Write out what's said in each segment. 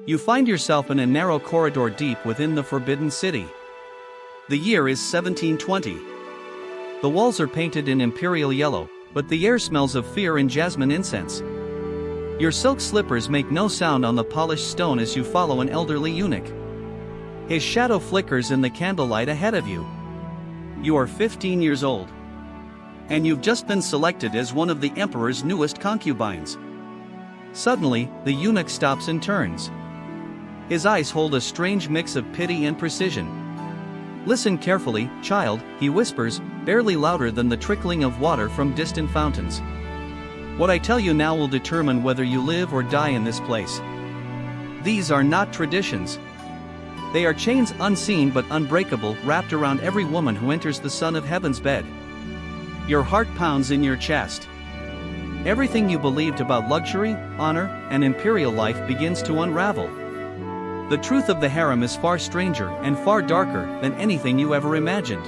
You find yourself in a narrow corridor deep within the Forbidden City. The year is 1720. The walls are painted in imperial yellow, but the air smells of fear and jasmine incense. Your silk slippers make no sound on the polished stone as you follow an elderly eunuch. His shadow flickers in the candlelight ahead of you. You are 15 years old. And you've just been selected as one of the emperor's newest concubines. Suddenly, the eunuch stops and turns. His eyes hold a strange mix of pity and precision. "Listen carefully, child," he whispers, barely louder than the trickling of water from distant fountains. "What I tell you now will determine whether you live or die in this place. These are not traditions. They are chains unseen but unbreakable, wrapped around every woman who enters the Son of Heaven's bed." Your heart pounds in your chest. Everything you believed about luxury, honor, and imperial life begins to unravel. The truth of the harem is far stranger and far darker than anything you ever imagined.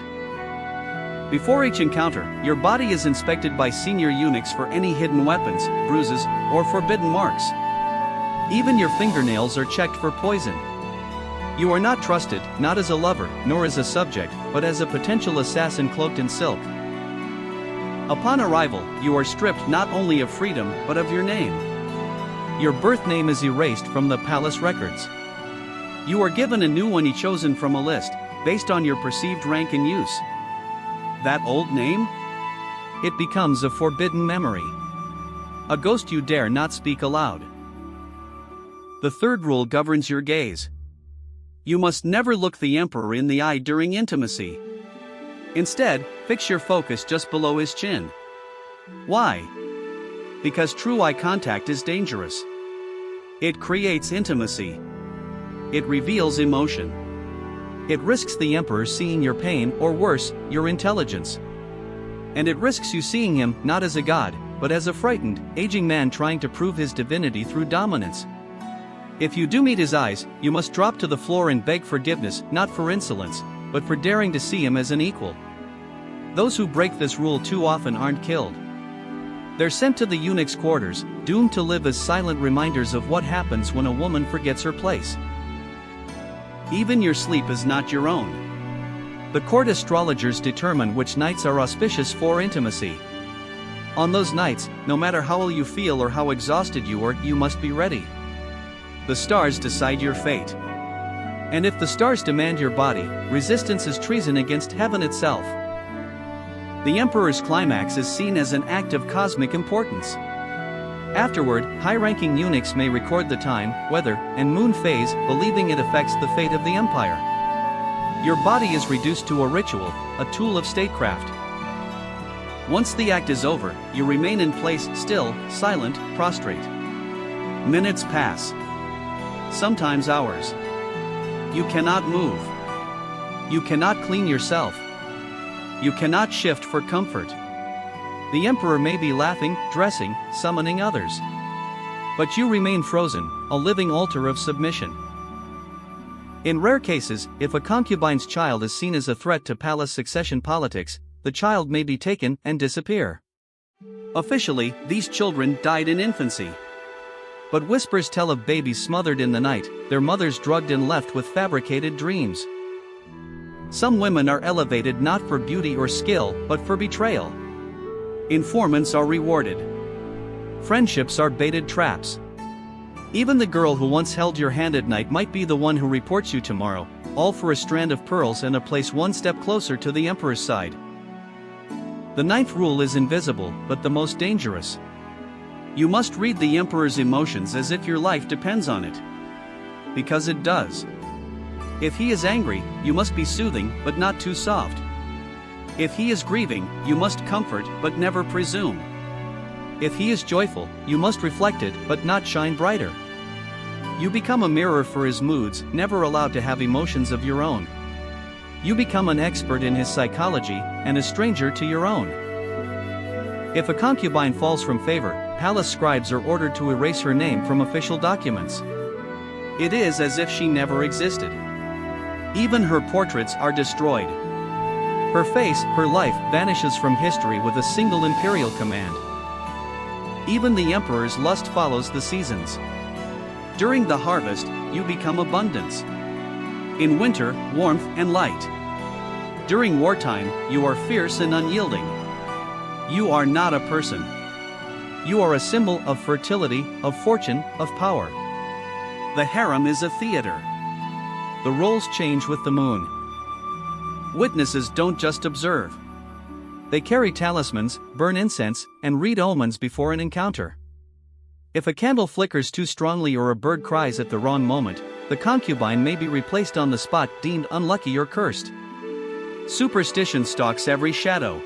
Before each encounter, your body is inspected by senior eunuchs for any hidden weapons, bruises, or forbidden marks. Even your fingernails are checked for poison. You are not trusted, not as a lover, nor as a subject, but as a potential assassin cloaked in silk. Upon arrival, you are stripped not only of freedom, but of your name. Your birth name is erased from the palace records. You are given a new one chosen from a list, based on your perceived rank and use. That old name? It becomes a forbidden memory. A ghost you dare not speak aloud. The third rule governs your gaze. You must never look the emperor in the eye during intimacy. Instead, fix your focus just below his chin. Why? Because true eye contact is dangerous. It creates intimacy. It reveals emotion. It risks the emperor seeing your pain, or worse, your intelligence. And it risks you seeing him not as a god, but as a frightened, aging man trying to prove his divinity through dominance. If you do meet his eyes, you must drop to the floor and beg forgiveness, not for insolence, but for daring to see him as an equal. Those who break this rule too often aren't killed. They're sent to the eunuch's quarters, doomed to live as silent reminders of what happens when a woman forgets her place. Even your sleep is not your own. The court astrologers determine which nights are auspicious for intimacy. On those nights, no matter how ill you feel or how exhausted you are, you must be ready. The stars decide your fate. And if the stars demand your body, resistance is treason against heaven itself. The emperor's climax is seen as an act of cosmic importance. Afterward, high-ranking eunuchs may record the time, weather, and moon phase, believing it affects the fate of the empire. Your body is reduced to a ritual, a tool of statecraft. Once the act is over, you remain in place, still, silent, prostrate. Minutes pass. Sometimes hours. You cannot move. You cannot clean yourself. You cannot shift for comfort. The emperor may be laughing, dressing, summoning others. But you remain frozen, a living altar of submission. In rare cases, if a concubine's child is seen as a threat to palace succession politics, the child may be taken and disappear. Officially, these children died in infancy. But whispers tell of babies smothered in the night, their mothers drugged and left with fabricated dreams. Some women are elevated not for beauty or skill, but for betrayal. Informants are rewarded. Friendships are baited traps. Even the girl who once held your hand at night might be the one who reports you tomorrow, all for a strand of pearls and a place one step closer to the emperor's side. The ninth rule is invisible, but the most dangerous. You must read the emperor's emotions as if your life depends on it. Because it does. If he is angry, you must be soothing, but not too soft. If he is grieving, you must comfort, but never presume. If he is joyful, you must reflect it, but not shine brighter. You become a mirror for his moods, never allowed to have emotions of your own. You become an expert in his psychology, and a stranger to your own. If a concubine falls from favor, palace scribes are ordered to erase her name from official documents. It is as if she never existed. Even her portraits are destroyed. Her face, her life, vanishes from history with a single imperial command. Even the emperor's lust follows the seasons. During the harvest, you become abundance. In winter, warmth and light. During wartime, you are fierce and unyielding. You are not a person. You are a symbol of fertility, of fortune, of power. The harem is a theater. The roles change with the moon. Witnesses don't just observe. They carry talismans, burn incense, and read omens before an encounter. If a candle flickers too strongly or a bird cries at the wrong moment, the concubine may be replaced on the spot, deemed unlucky or cursed. Superstition stalks every shadow.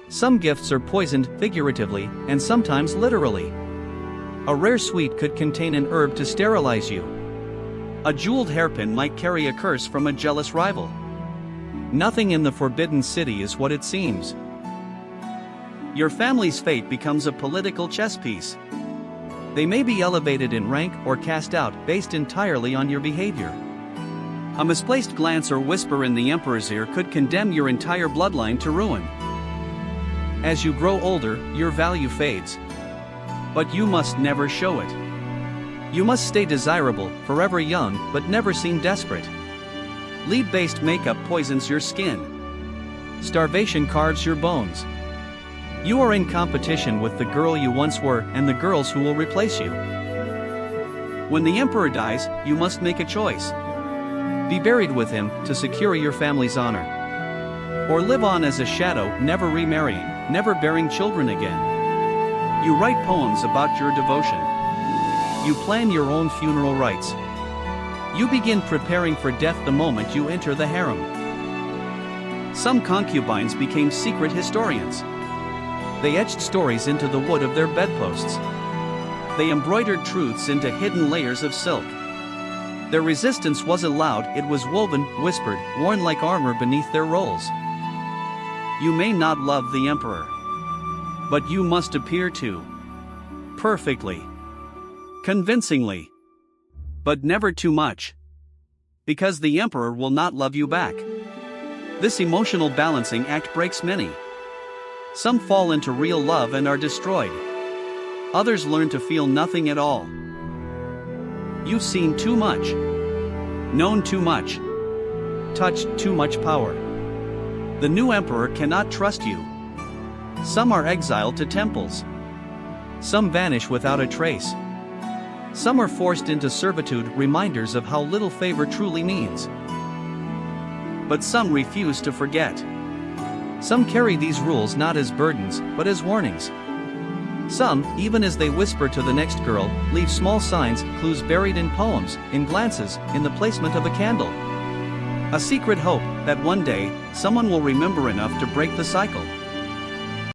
Some gifts are poisoned figuratively and sometimes literally. A rare sweet could contain an herb to sterilize you. A jeweled hairpin might carry a curse from a jealous rival. Nothing in the Forbidden City is what it seems. Your family's fate becomes a political chess piece. They may be elevated in rank or cast out based entirely on your behavior. A misplaced glance or whisper in the emperor's ear could condemn your entire bloodline to ruin. As you grow older, your value fades. But you must never show it. You must stay desirable, forever young, but never seem desperate. Lead-based makeup poisons your skin. Starvation carves your bones. You are in competition with the girl you once were and the girls who will replace you. When the emperor dies, you must make a choice. Be buried with him to secure your family's honor. Or live on as a shadow, never remarrying, never bearing children again. You write poems about your devotion. You plan your own funeral rites. You begin preparing for death the moment you enter the harem. Some concubines became secret historians. They etched stories into the wood of their bedposts. They embroidered truths into hidden layers of silk. Their resistance wasn't loud, it was woven, whispered, worn like armor beneath their robes. You may not love the emperor, but you must appear to. Perfectly. Convincingly. But never too much. Because the emperor will not love you back. This emotional balancing act breaks many. Some fall into real love and are destroyed. Others learn to feel nothing at all. You've seen too much. Known too much. Touched too much power. The new emperor cannot trust you. Some are exiled to temples. Some vanish without a trace. Some are forced into servitude, reminders of how little favor truly means. But some refuse to forget. Some carry these rules not as burdens, but as warnings. Some, even as they whisper to the next girl, leave small signs, clues buried in poems, in glances, in the placement of a candle. A secret hope that one day, someone will remember enough to break the cycle.